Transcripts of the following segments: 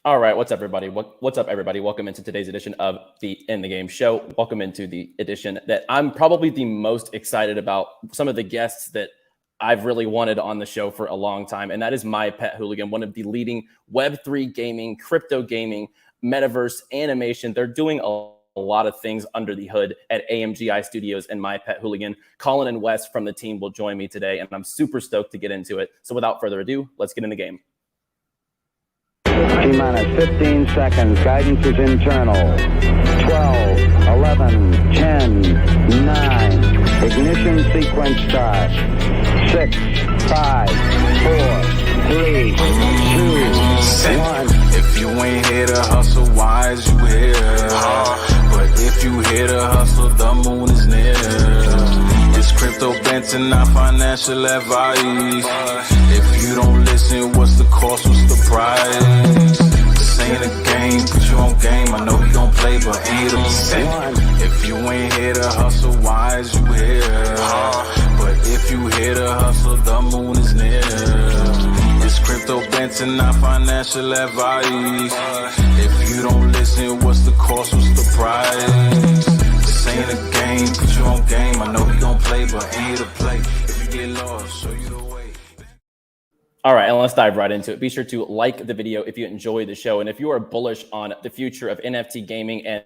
All right, what's up, everybody? What's up, everybody? Welcome into today's edition of the In the Game Show. Welcome into the edition that I'm probably the most excited about. Some of the guests that I've really wanted on the show for a long time, and that is my Pet Hooligan, one of the leading Web3 gaming, crypto gaming, metaverse animation. They're doing a lot of things under the hood at AMGI Studios and my Pet Hooligan. Colin and Wes from the team will join me today, and I'm super stoked to get into it. So without further ado, let's get in the game. T-minus 15 seconds. Guidance is internal. 12, 11, 10, 9. Ignition sequence start. 6, 5, 4, 3, 2, 1. If you ain't here to hustle, why is you here? But if you here to hustle, the moon is near. It's crypto Banter, not financial advice. If you don't listen, what's the cost, what's the price? This ain't a game, put you on game. I know you don't play, but ain't a percent. If you ain't here to hustle, why is you here? But if you here to hustle, the moon is near. It's crypto Banter, not financial advice. If you don't listen, what's the cost, what's the price? This ain't a game, put you on game. I know you don't play, but ain't a play. If you get lost, show you the way. All right, and let's dive right into it. Be sure to like the video if you enjoy the show. And if you are bullish on the future of NFT gaming and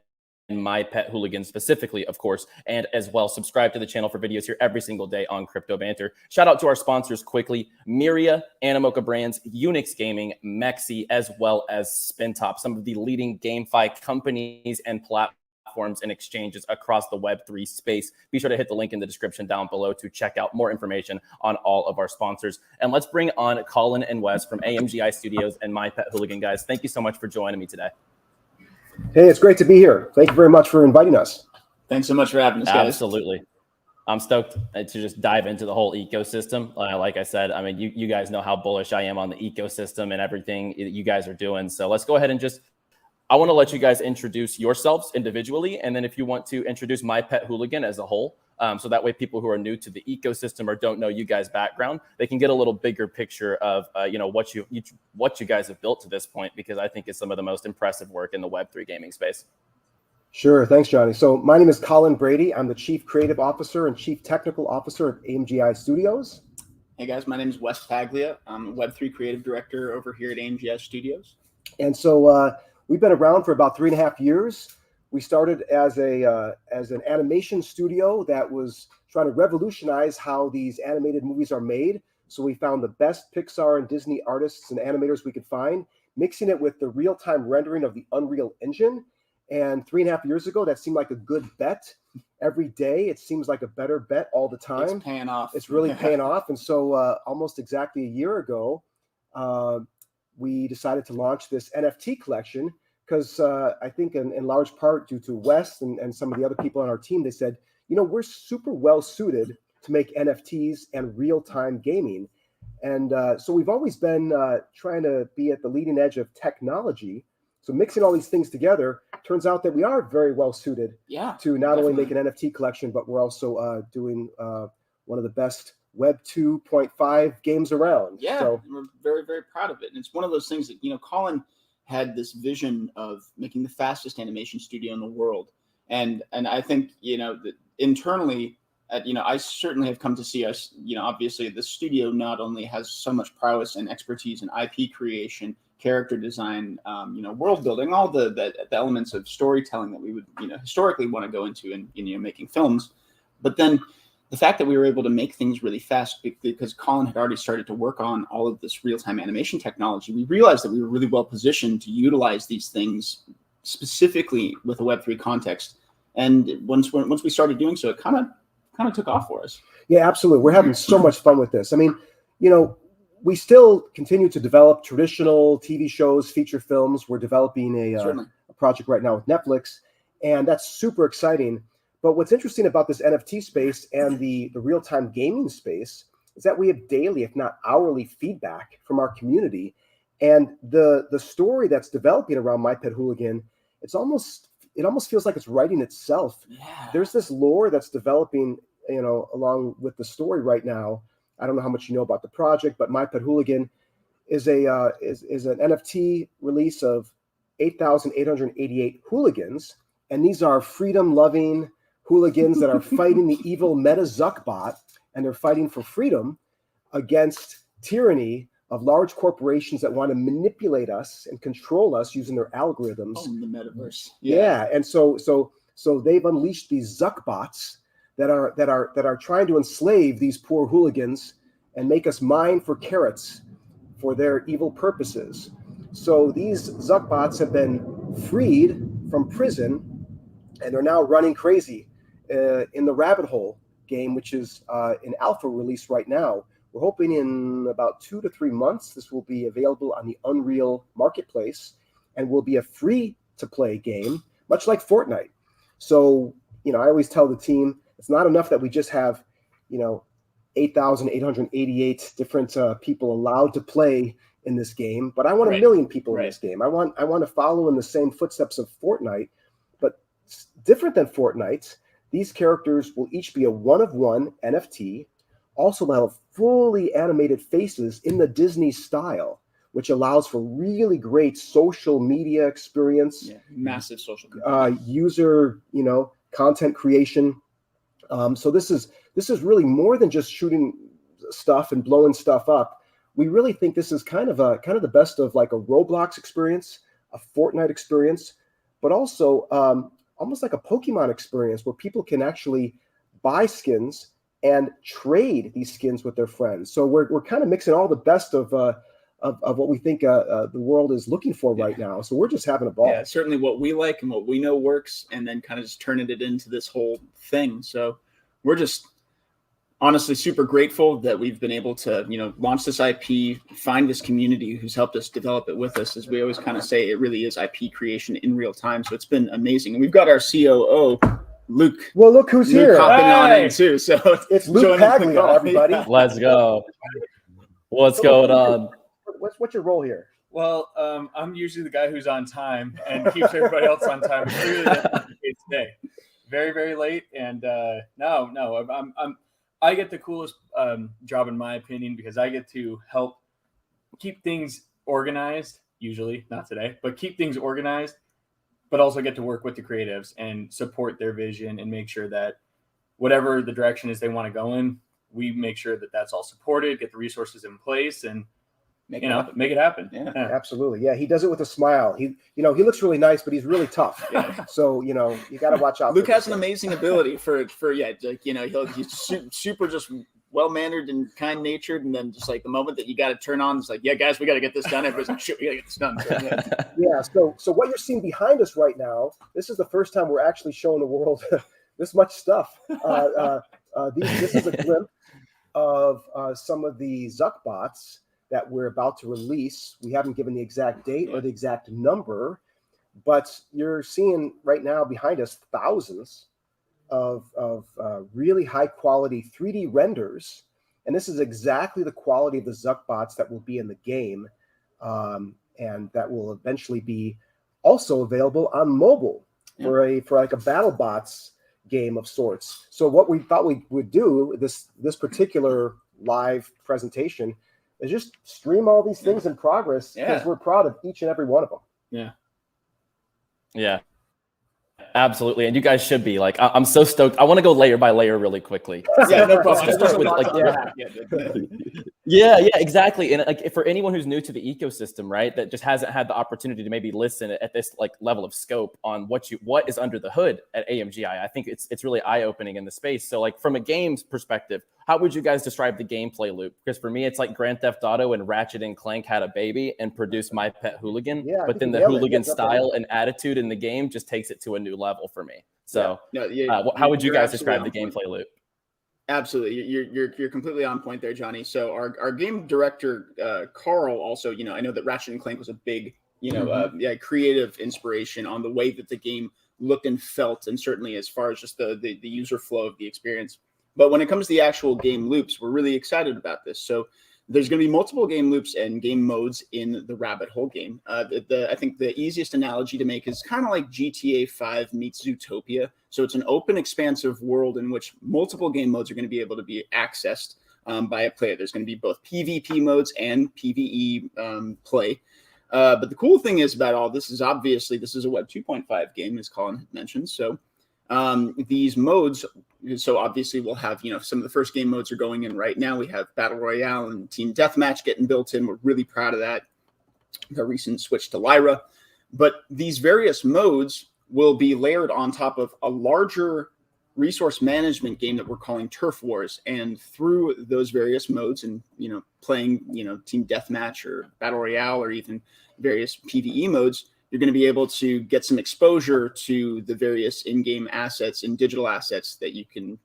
my Pet Hooligan specifically, of course, and as well, subscribe to the channel for videos here every single day on Crypto Banter. Shout out to our sponsors quickly: Myria, Animoca Brands, Unix Gaming, MEXC, as well as Spintop, some of the leading GameFi companies and platforms and exchanges across the Web3 space. Be sure to hit the link in the description down below to check out more information on all of our sponsors. And let's bring on Colin and Wes from AMGI Studios and my Pet Hooligan. Guys, thank you so much for joining me today. Hey, it's great to be here. Thank you very much for inviting us. Thanks so much for having us, guys. Absolutely. I'm stoked to just dive into the whole ecosystem. Like I said, I mean, you guys know how bullish I am on the ecosystem and everything you guys are doing. So let's go ahead and I want to let you guys introduce yourselves individually. And then if you want to introduce my Pet Hooligan as a whole, so that way people who are new to the ecosystem or don't know you guys' background, they can get a little bigger picture of what you guys have built to this point, because I think it's some of the most impressive work in the Web3 gaming space. Sure. Thanks, Johnny. So my name is Colin Brady. I'm the Chief Creative Officer and Chief Technical Officer at AMGI Studios. Hey, guys. My name is Wes Paglia. I'm a Web3 Creative Director over here at AMGI Studios. And so we've been around for about 3.5 years. We started as an animation studio that was trying to revolutionize how these animated movies are made. So we found the best Pixar and Disney artists and animators we could find, mixing it with the real-time rendering of the Unreal Engine. And 3.5 years ago, that seemed like a good bet. Every day, it seems like a better bet all the time. It's paying off. It's really paying off. And so almost exactly a year ago, we decided to launch this NFT collection. Because I think in large part due to Wes and some of the other people on our team, they said, we're super well suited to make NFTs and real-time gaming. And so we've always been trying to be at the leading edge of technology. So mixing all these things together, turns out that we are very well suited to not only make an NFT collection, but we're also doing one of the best Web 2.5 games around. Yeah, so we're very, very proud of it. And it's one of those things that, Colin had this vision of making the fastest animation studio in the world. And I think, that internally, I certainly have come to see us, obviously the studio not only has so much prowess and expertise in IP creation, character design, world building, all the elements of storytelling that we would, historically want to go into in, making films. But then the fact that we were able to make things really fast because Colin had already started to work on all of this real-time animation technology, we realized that we were really well positioned to utilize these things specifically with a Web3 context. And once we started doing so, it kind of took off for us. Yeah, absolutely. We're having so much fun with this. I mean, we still continue to develop traditional TV shows, feature films. We're developing a project right now with Netflix, and that's super exciting. But what's interesting about this NFT space and the real-time gaming space is that we have daily, if not hourly, feedback from our community. And the story that's developing around My Pet Hooligan, it almost feels like it's writing itself. Yeah. There's this lore that's developing, along with the story right now. I don't know how much you know about the project, but My Pet Hooligan is an NFT release of 8,888 hooligans, and these are freedom-loving hooligans that are fighting the evil meta ZuckBot, and they're fighting for freedom against tyranny of large corporations that want to manipulate us and control us using their algorithms. Oh, in the metaverse. Yeah, and so they've unleashed these ZuckBots that are trying to enslave these poor hooligans and make us mine for carrots for their evil purposes. So these ZuckBots have been freed from prison, and they're now running crazy in the Rabbit Hole game, which is in alpha release right now. We're hoping in about 2 to 3 months this will be available on the Unreal Marketplace and will be a free-to-play game, much like Fortnite. So, I always tell the team, it's not enough that we just have, 8,888 different people allowed to play in this game, but I want a million people in this game. I want to follow in the same footsteps of Fortnite, but different than Fortnite. These characters will each be a one-of-one NFT. Also, they'll have fully animated faces in the Disney style, which allows for really great social media experience. Yeah, massive social user, content creation. So this is really more than just shooting stuff and blowing stuff up. We really think this is kind of the best of like a Roblox experience, a Fortnite experience, but also almost like a Pokemon experience where people can actually buy skins and trade these skins with their friends. So we're kind of mixing all the best of what we think the world is looking for right now. So we're just having a ball. Yeah, certainly what we like and what we know works, and then kind of just turning it into this whole thing. So we're just honestly super grateful that we've been able to, launch this IP, find this community who's helped us develop it with us. As we always kind of say, it really is IP creation in real time. So it's been amazing. And we've got our COO, Luke. Well, look who's here. Hopping on in too. So it's Luke Paglia, everybody. Let's go. What's going on? What's your role here? Well, I'm usually the guy who's on time and keeps everybody else on time. But clearly that's not the case today. Very, very late. And I get the coolest job in my opinion because I get to help keep things organized. Usually, not today, but keep things organized. But also get to work with the creatives and support their vision and make sure that whatever the direction is they want to go in, we make sure that that's all supported, get the resources in place, and make it happen. Yeah. Absolutely. Yeah, he does it with a smile. He looks really nice, but he's really tough. Yeah. So you got to watch out. Luke has an amazing ability he's super just well-mannered and kind-natured, and then just like the moment that you got to turn on, it's like, yeah, guys, we got to get this done. Everybody's like, shit, we got to get this done. So, So what you're seeing behind us right now, this is the first time we're actually showing the world this much stuff. This is a glimpse of some of the ZuckBots that we're about to release. We haven't given the exact date or the exact number, but you're seeing right now behind us thousands of really high quality 3D renders. And this is exactly the quality of the ZuckBots that will be in the game. And that will eventually be also available on mobile for like a BattleBots game of sorts. So what we thought we would do this particular live presentation is just stream all these things in progress because we're proud of each and every one of them. Yeah. Absolutely. And you guys should be like, I'm so stoked. I want to go layer by layer really quickly. Yeah, no problem. Yeah, exactly. And like for anyone who's new to the ecosystem, right, that just hasn't had the opportunity to maybe listen at this like level of scope on what is under the hood at AMGI, I think it's really eye-opening in the space. So like from a games perspective, how would you guys describe the gameplay loop? Because for me, it's like Grand Theft Auto and Ratchet and Clank had a baby and produced My Pet Hooligan. Yeah, but then the hooligan style and attitude in the game just takes it to a new level for me. So how would you guys describe the gameplay loop? Absolutely. You're completely on point there, Johnny. So our game director, Carl, also, I know that Ratchet and Clank was a big, creative inspiration on the way that the game looked and felt, and certainly as far as just the user flow of the experience. But when it comes to the actual game loops, we're really excited about this. So there's going to be multiple game loops and game modes in the Rabbit Hole game. I think the easiest analogy to make is kind of like GTA 5 meets Zootopia. So it's an open, expansive world in which multiple game modes are going to be able to be accessed by a player. There's going to be both PvP modes and PvE play. But the cool thing is about all this is obviously this is a Web 2.5 game, as Colin had mentioned. So these modes, so obviously we'll have, some of the first game modes are going in right now. We have Battle Royale and Team Deathmatch getting built in. We're really proud of that. The recent switch to Lyra. But these various modes will be layered on top of a larger resource management game that we're calling Turf Wars. And through those various modes and, playing, Team Deathmatch or Battle Royale or even various PvE modes, you're going to be able to get some exposure to the various in-game assets and digital assets that you can,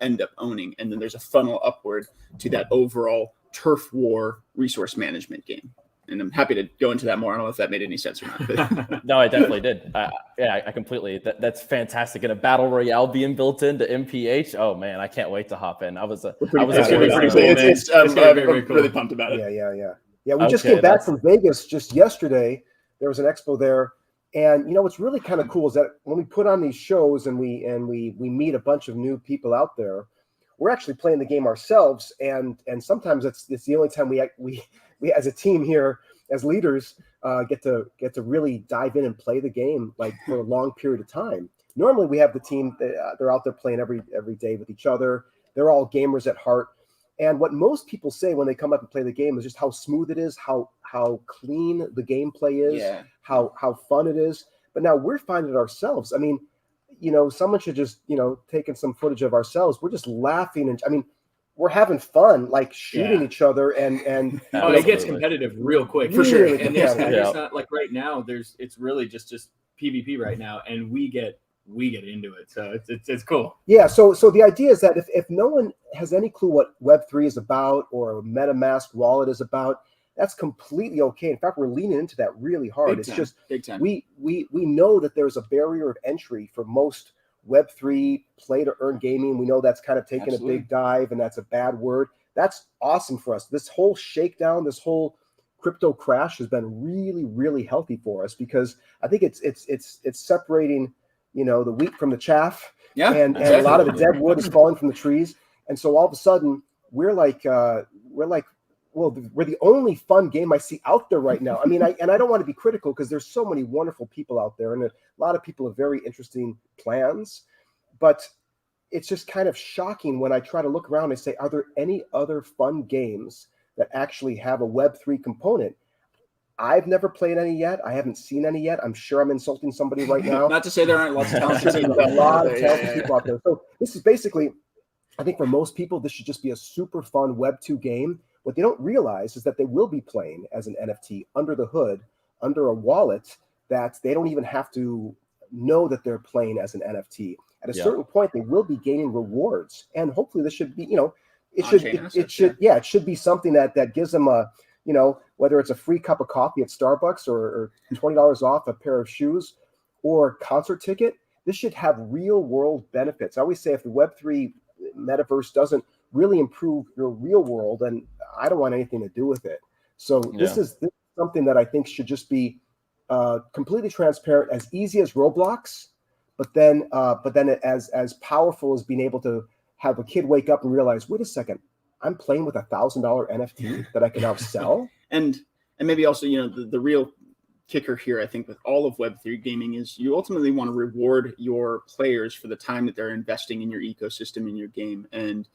end up owning. And then there's a funnel upward to that overall Turf War resource management game. And I'm happy to go into that more. I don't know if that made any sense or not. But. No, I definitely did. I completely. That's fantastic. And a battle royale being built into MPH. Oh man, I can't wait to hop in. I was really pumped about it. Yeah. We just came back from Vegas just yesterday. There was an expo there, and what's really kind of cool is that when we put on these shows and we meet a bunch of new people out there, we're actually playing the game ourselves, and sometimes it's the only time we as a team here, as leaders, get to really dive in and play the game like for a long period of time. Normally we have the team, they're out there playing every day with each other. They're all gamers at heart. And what most people say when they come up and play the game is just how smooth it is, how clean the gameplay is, how fun it is. But now we're finding it ourselves. I mean, someone should just, taking some footage of ourselves. We're just laughing. And we're having fun, like shooting each other. And it gets competitive real quick. For sure. And there's not like right now, it's really just PvP right now. And we get into it. So it's cool. Yeah. So the idea is that if no one has any clue what Web3 is about or a MetaMask wallet is about, that's completely okay. In fact, we're leaning into that really hard. Big time. We know that there's a barrier of entry for most Web3 play to earn gaming. We know that's kind of taken a big dive, and that's a bad word. That's awesome for us. This whole shakedown, this whole crypto crash has been really, really healthy for us because I think it's separating, the wheat from the chaff. Yeah, and a lot of the dead wood is falling from the trees. And so all of a sudden we're the only fun game I see out there right now. I mean, I don't want to be critical because there's so many wonderful people out there, and a lot of people have very interesting plans, but it's just kind of shocking when I try to look around and say, are there any other fun games that actually have a Web3 component? I've never played any yet. I haven't seen any yet. I'm sure I'm insulting somebody right now. Not to say there aren't lots of talented people. A lot of talented people out there. So this is basically, I think for most people, this should just be a super fun Web2 game. What they don't realize is that they will be playing as an NFT under the hood, under a wallet that they don't even have to know that they're playing as an NFT. At a certain point, they will be gaining rewards. And hopefully this should be, it should be something that gives them a, whether it's a free cup of coffee at Starbucks or $20 off a pair of shoes or a concert ticket. This should have real world benefits. I always say if the Web3 metaverse doesn't really improve your real world, then I don't want anything to do with it. So this is something that I think should just be completely transparent, as easy as Roblox, but then as powerful as being able to have a kid wake up and realize, wait a second, I'm playing with $1,000 NFT that I can now sell. And maybe also, the real kicker here, I think, with all of Web3 gaming is you ultimately want to reward your players for the time that they're investing in your ecosystem, in your game. And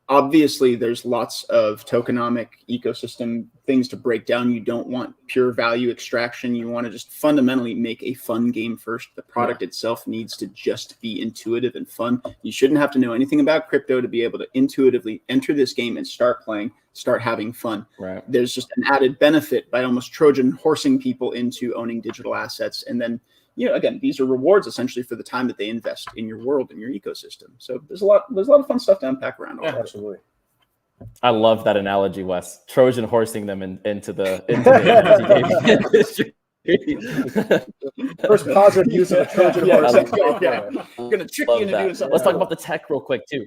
obviously, there's lots of tokenomic ecosystem things to break down. You don't want pure value extraction. You want to just fundamentally make a fun game first. The product itself needs to just be intuitive and fun. You shouldn't have to know anything about crypto to be able to intuitively enter this game and start playing, start having fun. Right. There's just an added benefit by almost Trojan horsing people into owning digital assets. And then, again, these are rewards essentially for the time that they invest in your world and your ecosystem. So there's a lot of fun stuff to unpack around all that. Absolutely. I love that analogy, Wes. Trojan horsing them into the NFT gaming industry. First positive use of a Trojan horse. I'm gonna trick you into doing something. Let's talk about the tech real quick too.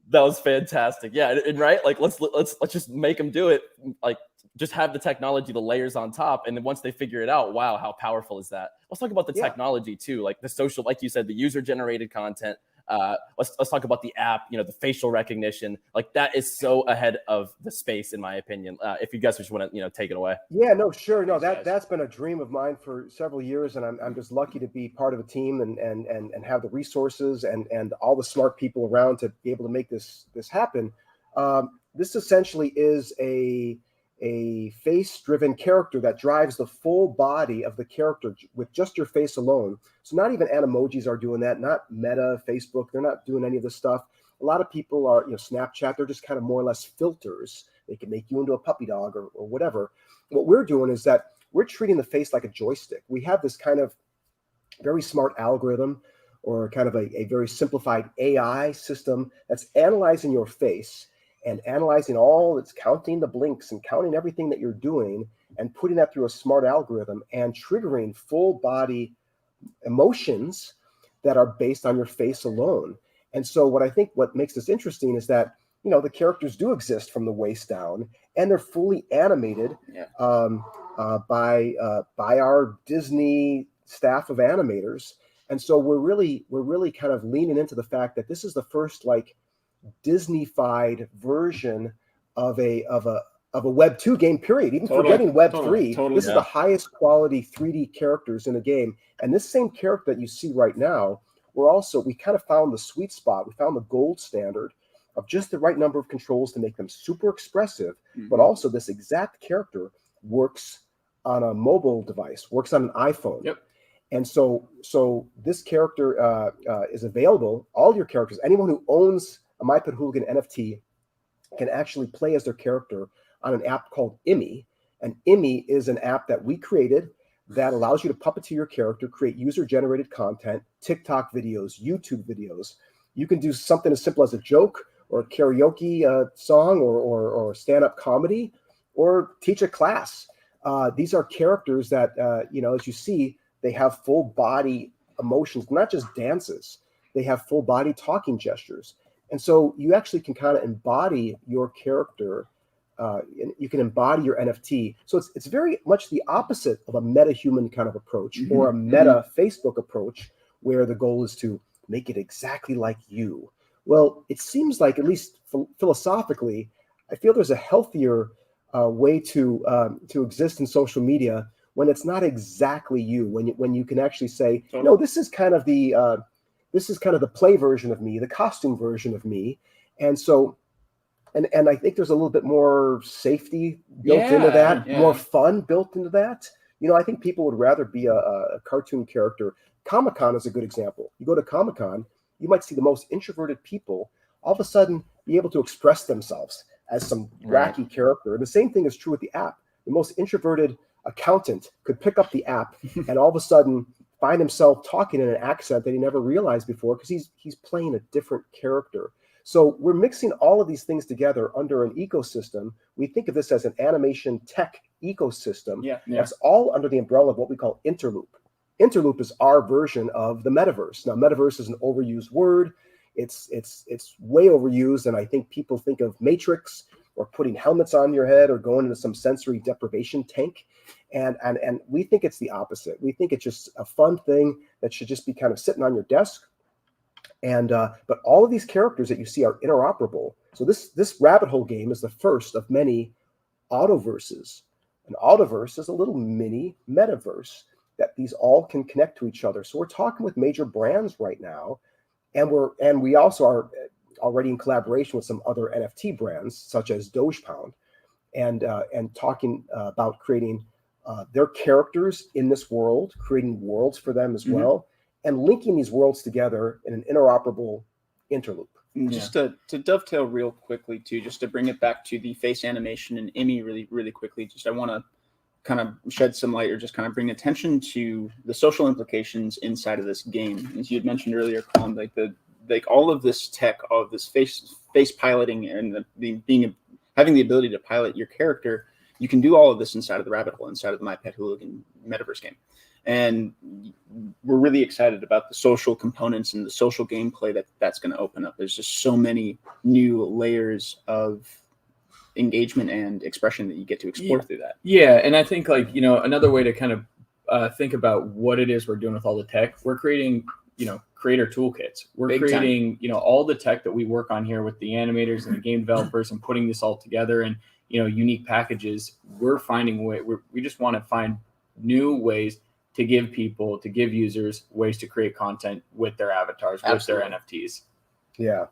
That was fantastic. Yeah, and right, like let's just make them do it. Like just have the technology, the layers on top, and then once they figure it out, wow, how powerful is that? Let's talk about the technology too, like the social, like you said, the user-generated content. Let's talk about the app. You know, the facial recognition, like that is so ahead of the space, in my opinion. If you guys just want to, take it away. Yeah, no, sure. No, that's been a dream of mine for several years, and I'm just lucky to be part of a team and have the resources and all the smart people around to be able to make this happen. This essentially is a face-driven character that drives the full body of the character with just your face alone. So not even Animojis are doing that, not Meta, Facebook, they're not doing any of this stuff. A lot of people are, Snapchat, they're just kind of more or less filters. They can make you into a puppy dog or whatever. What we're doing is that we're treating the face like a joystick. We have this kind of very smart algorithm, or kind of a very simplified AI system that's analyzing your face and analyzing it's counting the blinks and counting everything that you're doing and putting that through a smart algorithm and triggering full body emotions that are based on your face alone. And so what makes this interesting is that, the characters do exist from the waist down, and they're fully animated by our Disney staff of animators. And so we're really kind of leaning into the fact that this is the first Disney-fied version of a Web2 game, period. Even forgetting Web3, this is the highest quality 3D characters in a game. And this same character that you see right now, we kind of found the sweet spot. We found the gold standard of just the right number of controls to make them super expressive, but also this exact character works on a mobile device, works on an iPhone. Yep. And so this character is available. All your characters, anyone who owns a My Pet Hooligan NFT can actually play as their character on an app called IMI. And IMI is an app that we created that allows you to puppeteer your character, create user-generated content, TikTok videos, YouTube videos. You can do something as simple as a joke or a karaoke song or stand-up comedy, or teach a class. These are characters that, as you see, they have full body emotions, not just dances. They have full body talking gestures. And so you actually can kind of embody your character. You can embody your NFT. So it's very much the opposite of a meta-human kind of approach, or a meta Facebook approach, where the goal is to make it exactly like you. Well, it seems like, at least philosophically, I feel there's a healthier way to exist in social media when it's not exactly you. When you can actually say, no, this is kind of the play version of me, the costume version of me, and so. And I think there's a little bit more safety built into that, more fun built into that. I think people would rather be a cartoon character. Comic-Con is a good example. You go to Comic-Con, you might see the most introverted people all of a sudden be able to express themselves as some wacky character. And the same thing is true with the app. The most introverted accountant could pick up the app and all of a sudden find himself talking in an accent that he never realized before, because he's playing a different character. So we're mixing all of these things together under an ecosystem. We think of this as an animation tech ecosystem. That's all under the umbrella of what we call Interloop. Interloop is our version of the metaverse. Now, metaverse is an overused word. It's way overused, and I think people think of Matrix or putting helmets on your head or going into some sensory deprivation tank. And we think it's the opposite. We think it's just a fun thing that should just be kind of sitting on your desk. And but all of these characters that you see are interoperable. So this rabbit hole game is the first of many autoverses. An autoverse is a little mini metaverse that these all can connect to each other. So we're talking with major brands right now, and we also are already in collaboration with some other NFT brands such as Dogepound, and talking about creating their characters in this world, creating worlds for them as well, and linking these worlds together in an interoperable interloop. Just to dovetail real quickly too, just to bring it back to the face animation and IMI really, really quickly, I want to kind of shed some light or just kind of bring attention to the social implications inside of this game. As you had mentioned earlier, Colin, like all of this tech, all of this face piloting and having the ability to pilot your character, you can do all of this inside of the rabbit hole, inside of the My Pet Hooligan metaverse game. And we're really excited about the social components and the social gameplay that's going to open up. There's just so many new layers of engagement and expression that you get to explore through that. Yeah, and I think another way to kind of think about what it is we're doing with all the tech, we're creating creator toolkits. We're Big creating, all the tech that we work on here with the animators and the game developers and putting this all together and, unique packages. We're finding we just want to find new ways to give users ways to create content with their avatars, Absolutely. with their NFTs. Yeah.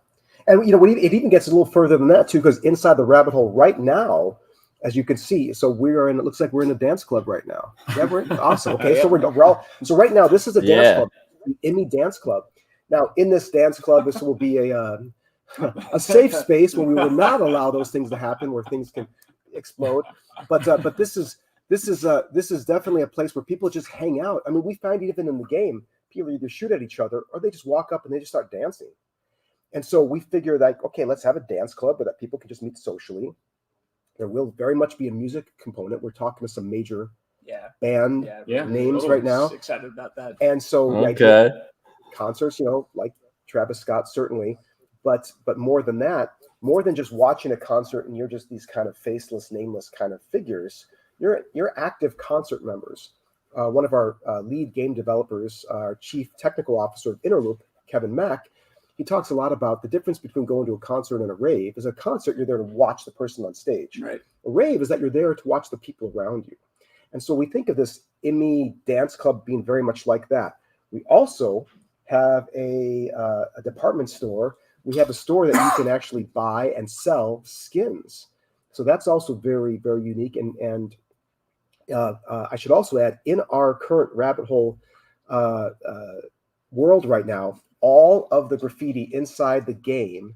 And, it even gets a little further than that, too, because inside the rabbit hole right now, as you can see, so it looks like we're in a dance club right now. Yeah, we're awesome. Okay, Yeah. so right now, this is a dance club, the IMI Dance Club. Now, in this dance club, this will be a safe space where we will not allow those things to happen, where things can explode. But this is definitely a place where people just hang out. I mean, we find even in the game, people either shoot at each other or they just walk up and they just start dancing. And so we figure that, okay, let's have a dance club where that people can just meet socially. There will very much be a music component. We're talking to some major band names right now. Excited about that. And so concerts, like Travis Scott, certainly. But more than that, more than just watching a concert and you're just these kind of faceless, nameless kind of figures, you're active concert members. One of our lead game developers, our chief technical officer of Interloop, Kevin Mack, he talks a lot about the difference between going to a concert and a rave. Is a concert, you're there to watch the person on stage. Right. A rave is that you're there to watch the people around you. And so we think of this IMI Dance Club being very much like that. We also have a department store. We have a store that you can actually buy and sell skins. So that's also very, very unique. And I should also add, in our current rabbit hole world right now, all of the graffiti inside the game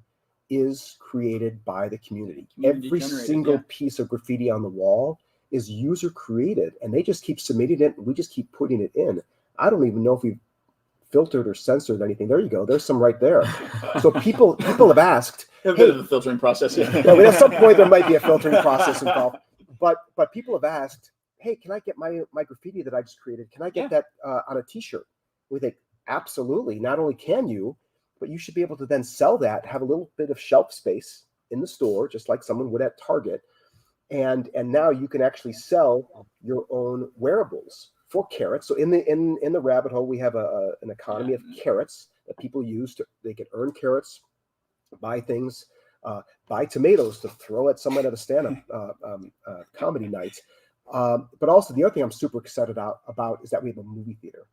is created by the community. Every single piece of graffiti on the wall is user created, and they just keep submitting it, and we just keep putting it in. I don't even know if we've filtered or censored anything. There you go. There's some right there. So people have asked. A bit of a filtering process. Yeah, at some point there might be a filtering process involved. But people have asked, hey, can I get my graffiti that I just created? Can I get that on a T-shirt? We think, absolutely. Not only can you, but you should be able to then sell that, have a little bit of shelf space in the store, just like someone would at Target. And now you can actually sell your own wearables for carrots. So in the rabbit hole, we have an economy of carrots that people use they can earn carrots, buy things, buy tomatoes to throw at someone at a stand-up comedy night. But also the other thing I'm super excited about is that we have a movie theater.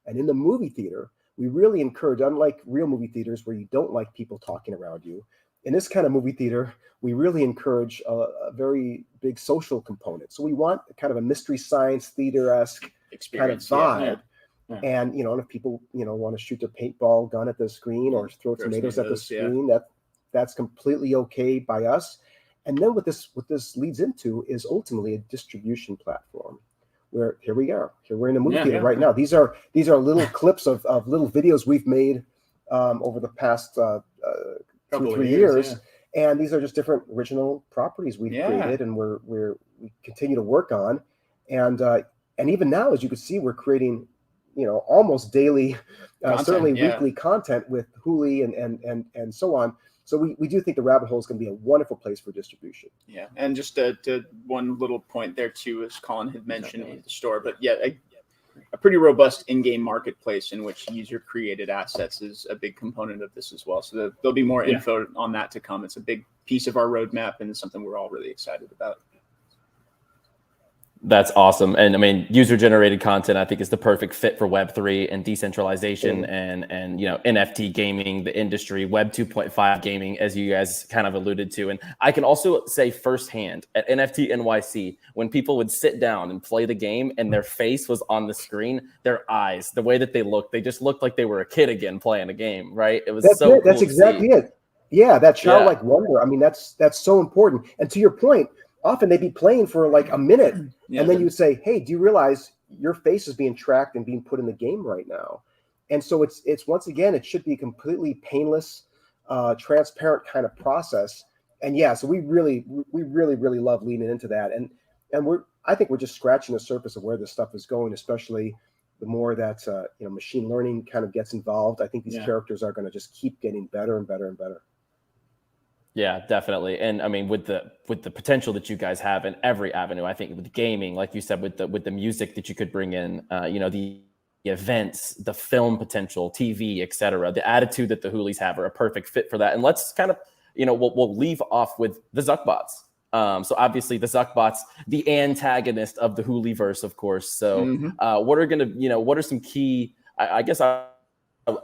And in the movie theater, we really encourage, unlike real movie theaters where you don't like people talking around you, in this kind of movie theater, we really encourage a very big social component. So we want kind of a mystery science theater-esque kind of vibe. Yeah. And, if people, want to shoot their paintball gun at the screen or throw tomatoes at the screen, that's completely okay by us. And then what this leads into is ultimately a distribution platform. Where here we are. Here we're in a movie theater right now. These are little clips of little videos we've made over the past 2-3 years, and these are just different original properties we've created, and we continue to work on, and even now, as you can see, we're creating almost daily, certainly weekly content with Hooli and so on. So we do think the rabbit hole is going to be a wonderful place for distribution. Yeah, and just to one little point there too, as Colin had mentioned with the store, but a pretty robust in-game marketplace in which user-created assets is a big component of this as well. So there'll be more info on that to come. It's a big piece of our roadmap and something we're all really excited about. That's awesome. And I mean, user-generated content, I think, is the perfect fit for Web3 and decentralization and NFT gaming, the industry, Web 2.5 gaming, as you guys kind of alluded to. And I can also say firsthand at NFT NYC, when people would sit down and play the game and their face was on the screen, their eyes, the way that they looked, they just looked like they were a kid again playing a game, right? It was so cool. That's exactly it. Yeah, that childlike wonder. I mean, that's so important. And to your point, often they'd be playing for like a minute, and then you would say, hey, do you realize your face is being tracked and being put in the game right now? And so it's once again, it should be a completely painless, transparent kind of process. And so we really love leaning into that. And I think we're just scratching the surface of where this stuff is going, especially the more that machine learning kind of gets involved. I think these characters are going to just keep getting better and better and better. Yeah, definitely. And I mean, with the potential that you guys have in every avenue, I think with gaming, like you said, with the music that you could bring in, the events, the film potential, TV, etc. The attitude that the Hoolies have are a perfect fit for that. And let's kind of, we'll leave off with the ZuckBots. So obviously the ZuckBots, the antagonist of the Hooliverse, of course. So what are some key, I guess I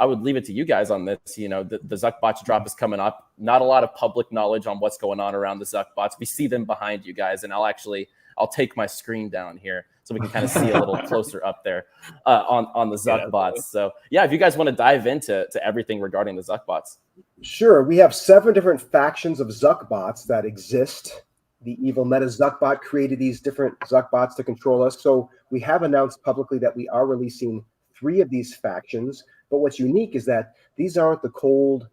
would leave it to you guys on this. The ZuckBots drop is coming up. Not a lot of public knowledge on what's going on around the ZuckBots. We see them behind you guys, and I'll take my screen down here so we can kind of see a little closer up there on the ZuckBots. So yeah, if you guys want to dive into everything regarding the ZuckBots. Sure. We have 7 different factions of ZuckBots that exist. The evil Meta ZuckBot created these different ZuckBots to control us. So we have announced publicly that we are releasing 3 of these factions. But what's unique is that these aren't the cold,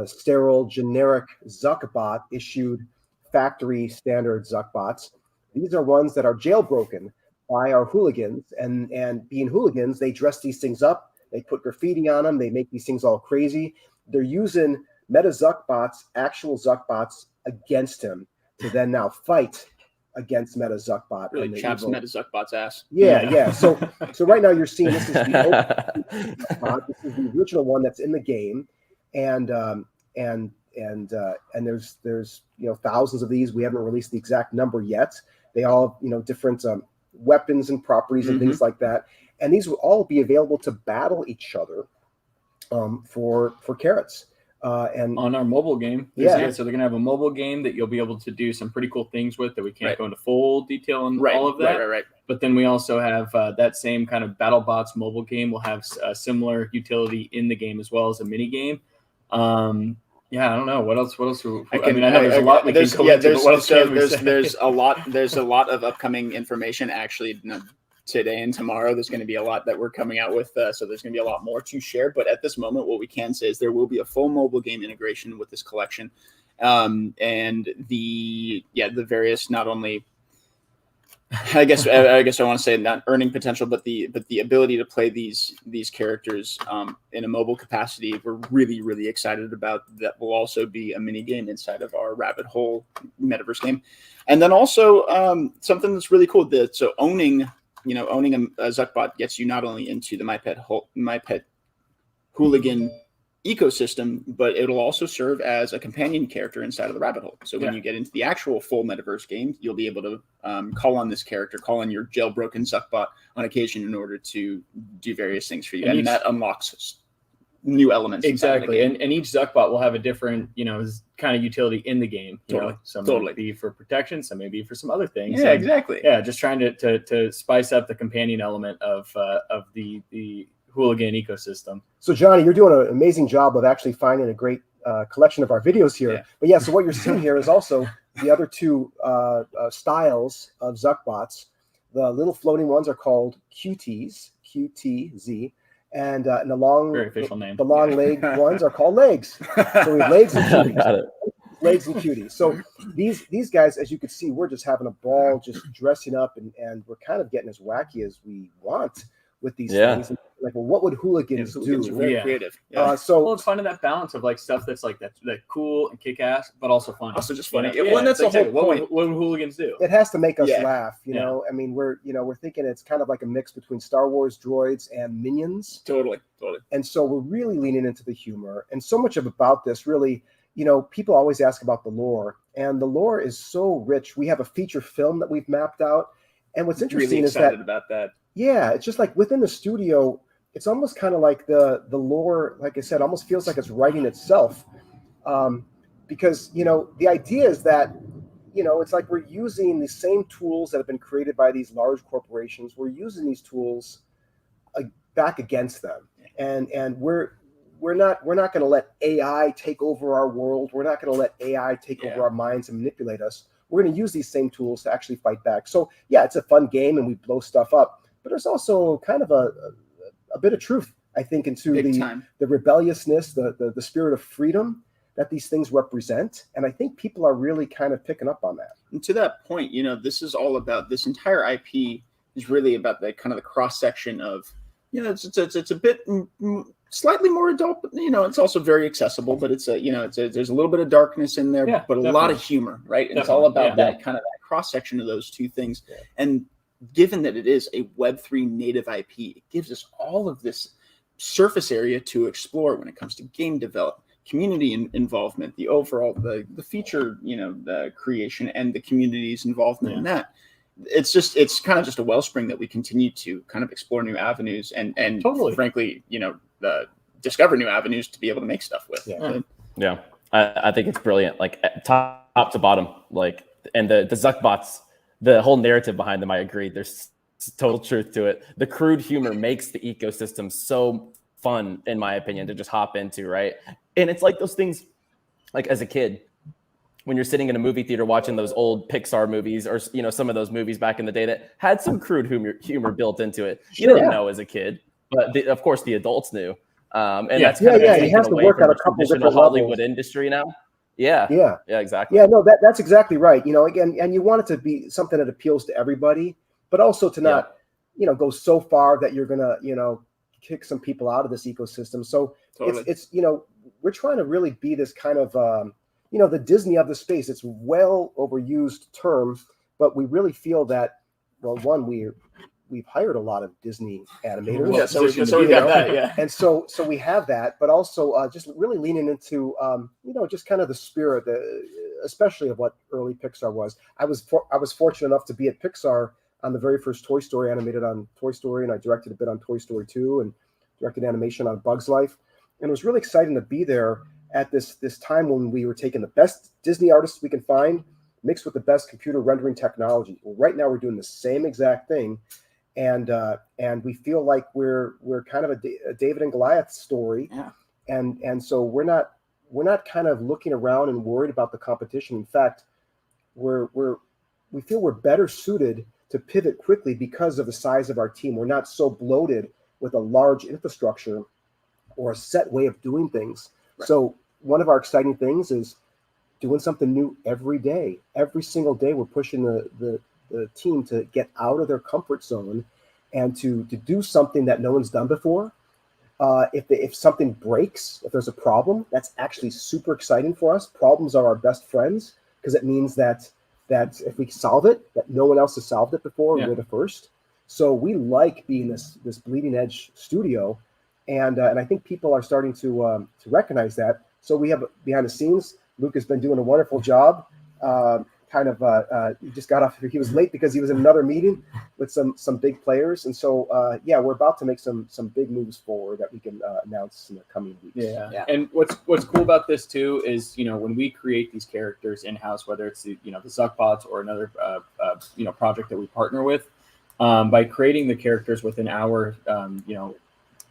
sterile, generic ZuckBot issued factory standard ZuckBots. These are ones that are jailbroken by our hooligans. And being hooligans, they dress these things up. They put graffiti on them. They make these things all crazy. They're using Meta ZuckBots, actual ZuckBots, against him to then now fight against Meta ZuckBot. Really chaps Meta ZuckBot's ass. Yeah. So right now you're seeing this is the ZuckBot. This is the original one that's in the game, and there's thousands of these. We haven't released the exact number yet. They all have different weapons and properties and things like that, and these will all be available to battle each other for carrots. And on our mobile game, so they're gonna have a mobile game that you'll be able to do some pretty cool things with that we can't go into full detail on all of that. Right. But then we also have that same kind of BattleBots mobile game will have a similar utility in the game as well as a mini game. I don't know what else. I know there's a lot we can go into. But what else can we say? There's a lot of upcoming information actually. Today and tomorrow, there's going to be a lot that we're coming out with, so there's going to be a lot more to share. But at this moment, what we can say is there will be a full mobile game integration with this collection, and the various not only, I guess I want to say not earning potential, but the ability to play these characters in a mobile capacity. We're really excited about. That will also be a mini game inside of our Rabbit Hole metaverse game, and then also something that's really cool. So owning a ZuckBot gets you not only into the My Pet Hooligan ecosystem, but it'll also serve as a companion character inside of the Rabbit Hole. So when you get into the actual full metaverse game, you'll be able to call on this character, call on your jailbroken ZuckBot on occasion in order to do various things for you. And that unlocks new elements. Exactly. And each ZuckBot will have a different, kind of utility in the game. Some may be for protection, some may be for some other things. Yeah, exactly. Yeah, just trying to spice up the companion element of the hooligan ecosystem. So Johnny, you're doing an amazing job of actually finding a great collection of our videos here. But so what you're seeing here is also the other 2 styles of ZuckBots. The little floating ones are called QTs, QTZ. And the long, very official name. The long leg ones are called legs. So we have legs and cuties. Got it. Legs and cuties. So these guys, as you can see, we're just having a ball, just dressing up, and we're kind of getting as wacky as we want with these things. And what would hooligans do? Very creative. It's finding that balance of stuff that's that cool and kick ass, but also fun. Also just funny. That's the whole point. What would hooligans do? It has to make us laugh. I mean, we're thinking it's kind of like a mix between Star Wars droids and minions. Totally. And so we're really leaning into the humor, and so much about this really. People always ask about the lore, and the lore is so rich. We have a feature film that we've mapped out, and what's interesting is that about that. Yeah, it's just like within the studio, it's almost kind of like the lore, like I said, almost feels like it's writing itself, because the idea is that it's like we're using the same tools that have been created by these large corporations. We're using these tools back against them, and we're not going to let AI take over our world. We're not going to let AI take over our minds and manipulate us. We're going to use these same tools to actually fight back. So it's a fun game and we blow stuff up, but there's also kind of a bit of truth, I think, into the rebelliousness, the spirit of freedom that these things represent. And I think people are really kind of picking up on that. And to that point, this is all about, this entire IP is really about the kind of the cross section of, it's a bit slightly more adult, but it's also very accessible. But there's a little bit of darkness in there, but a lot of humor, right? And it's all about that kind of that cross section of those two things. And given that it is a Web3 native IP, it gives us all of this surface area to explore when it comes to game development, community involvement, the overall, the feature, the creation and the community's involvement in that. It's kind of just a wellspring that we continue to kind of explore new avenues and Totally. frankly, discover new avenues to be able to make stuff with. Yeah. I think it's brilliant, like top to bottom, like, and the ZuckBots, the whole narrative behind them, I agree. There's total truth to it. The crude humor makes the ecosystem so fun, in my opinion, to just hop into, right? And it's like those things, like as a kid, when you're sitting in a movie theater watching those old Pixar movies or, some of those movies back in the day that had some crude humor built into it. You didn't know as a kid, but of course the adults knew. And that's kind of he has to work on a couple traditional different Hollywood levels. industry now. Yeah, exactly. Yeah, no, that's exactly right. Again, and you want it to be something that appeals to everybody, but also to not, go so far that you're gonna, kick some people out of this ecosystem. So it's we're trying to really be this kind of the Disney of the space. It's well overused term, but we really feel that, well, one, we've hired a lot of Disney animators. Yeah, so we got that, yeah. And so we have that, but also just really leaning into just kind of the spirit, especially of what early Pixar was. I was fortunate enough to be at Pixar on the very first Toy Story, animated on Toy Story, and I directed a bit on Toy Story 2 and directed animation on Bug's Life. And it was really exciting to be there at this time when we were taking the best Disney artists we can find, mixed with the best computer rendering technology. Well, right now we're doing the same exact thing, and we feel like we're kind of a David and Goliath story, and so we're not kind of looking around and worried about the competition. In fact, we feel we're better suited to pivot quickly because of the size of our team. We're not so bloated with a large infrastructure or a set way of doing things. Right. So one of our exciting things is doing something new every day. Every single day, we're pushing the team to get out of their comfort zone and to do something that no one's done before. If something breaks, if there's a problem, that's actually super exciting for us. Problems are our best friends because it means that if we solve it, that no one else has solved it before, we're the first. So we like being this bleeding edge studio, and I think people are starting to recognize that. So we have behind the scenes, Luke has been doing a wonderful job. He just got off. He was late because he was in another meeting with some big players, and so we're about to make some big moves forward that we can announce in the coming weeks. Yeah. And what's cool about this too is when we create these characters in house, whether it's the ZuckBots or another project that we partner with, by creating the characters within our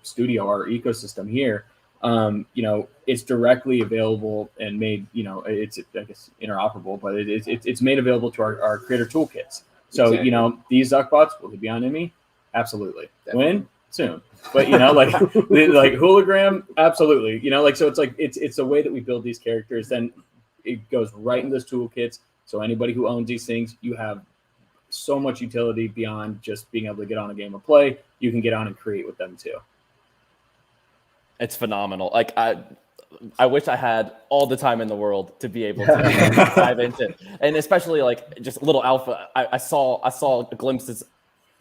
studio, our ecosystem here. It's directly available and made, it's, I guess, interoperable, but it's made available to our creator toolkits. So, Exactly. These ZuckBots, will they be on ME? Absolutely. Definitely. When? Soon. But, like hologram, absolutely. So it's a way that we build these characters. Then it goes right in those toolkits. So anybody who owns these things, you have so much utility beyond just being able to get on a game of play. You can get on and create with them too. It's phenomenal. Like I wish I had all the time in the world to be able to dive into it. And especially like just little alpha. I saw glimpses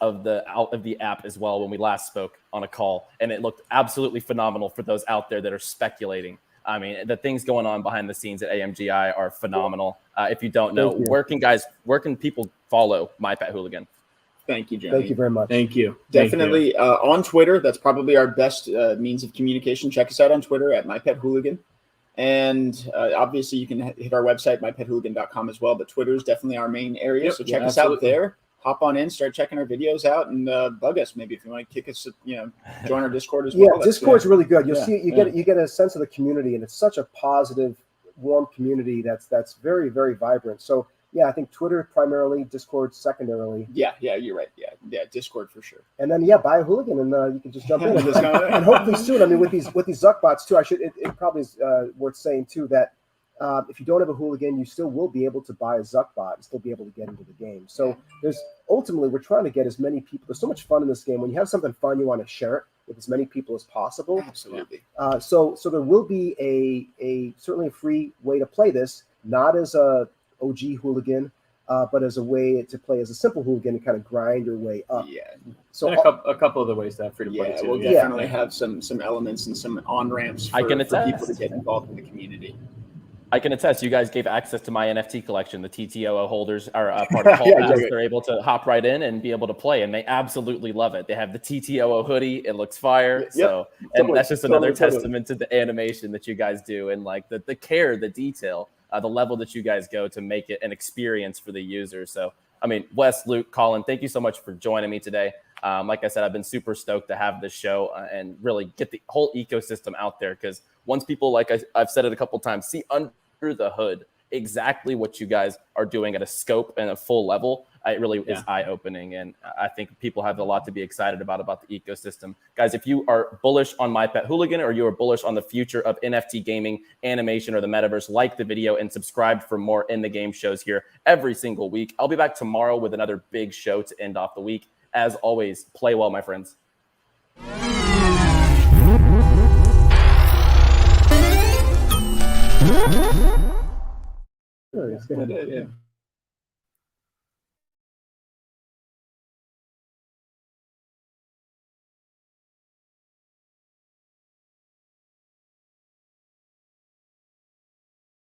of the app as well when we last spoke on a call, and it looked absolutely phenomenal for those out there that are speculating. I mean, the things going on behind the scenes at AMGI are phenomenal. If you don't know, where can people follow My Pet Hooligan? Thank you, Johnny. Thank you very much. Thank you. Definitely on Twitter. That's probably our best means of communication. Check us out on Twitter at My Pet Hooligan. And obviously, you can hit our website, mypethooligan.com as well. But Twitter is definitely our main area. So check us out there. Hop on in, start checking our videos out, and bug us maybe if you want to kick us, join our Discord as well. Yeah, Discord's really good. You'll see, you get a sense of the community, and it's such a positive, warm community that's very, very vibrant. So yeah, I think Twitter primarily, Discord secondarily. Yeah, you're right. Yeah, Discord for sure. And then buy a hooligan, and you can just jump in. And hopefully soon. I mean, with these ZuckBots too, it probably is worth saying too that if you don't have a hooligan, you still will be able to buy a ZuckBot and still be able to get into the game. So ultimately we're trying to get as many people. There's so much fun in this game. When you have something fun, you want to share it with as many people as possible. Absolutely. So there will be a certainly a free way to play this, not as a OG hooligan, but as a way to play as a simple hooligan and kind of grind your way up. Yeah. So and a couple of the ways to have free to play too. We'll definitely have some elements and some on ramps for people to get involved in the community. I can attest. You guys gave access to my NFT collection. The TTOO holders are part of Hall Pass. They're able to hop right in and be able to play, and they absolutely love it. They have the TTOO hoodie. It looks fire. So, and that's just another testament to the animation that you guys do, and like the care, the detail, the level that you guys go to make it an experience for the user. So, I mean, Wes, Luke, Colin, thank you so much for joining me today. Like I said, I've been super stoked to have this show and really get the whole ecosystem out there, because once people, like I've said it a couple times, see under the hood exactly what you guys are doing at a scope and a full level, it really is eye-opening, and I think people have a lot to be excited about the ecosystem. Guys, if you are bullish on My Pet Hooligan, or you are bullish on the future of NFT gaming, animation, or the metaverse, like the video and subscribe for more In the Game shows here every single week. I'll be back tomorrow with another big show to end off the week. As always, play well, my friends. It's good.